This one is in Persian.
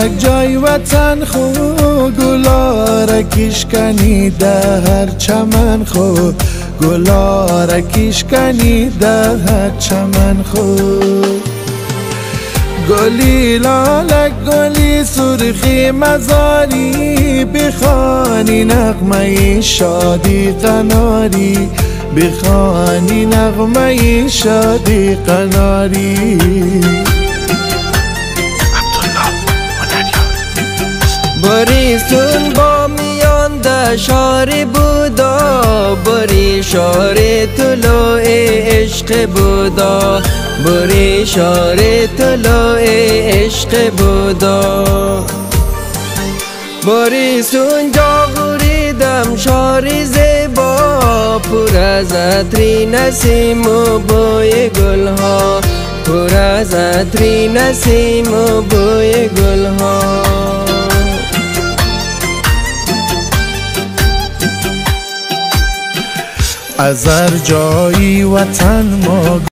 یک جای وطن خو گلاره کشکنی در هر چمن خو گلاره کشکنی در هر چمن خو گلی لالک گلی سرخی مزاری بخوانی نغمه شادی قناری بخوانی نغمه شادی قناری بریسون با میان ده شاری بودا بری شاری طلوع عشق بودا بری شاری طلوع عشق بودا بریسون جا غریدم شاری زیبا پر از عطری نسیم و بوی گلها پر از عطری نسیم و بوی گلها از هر جایی وطن ما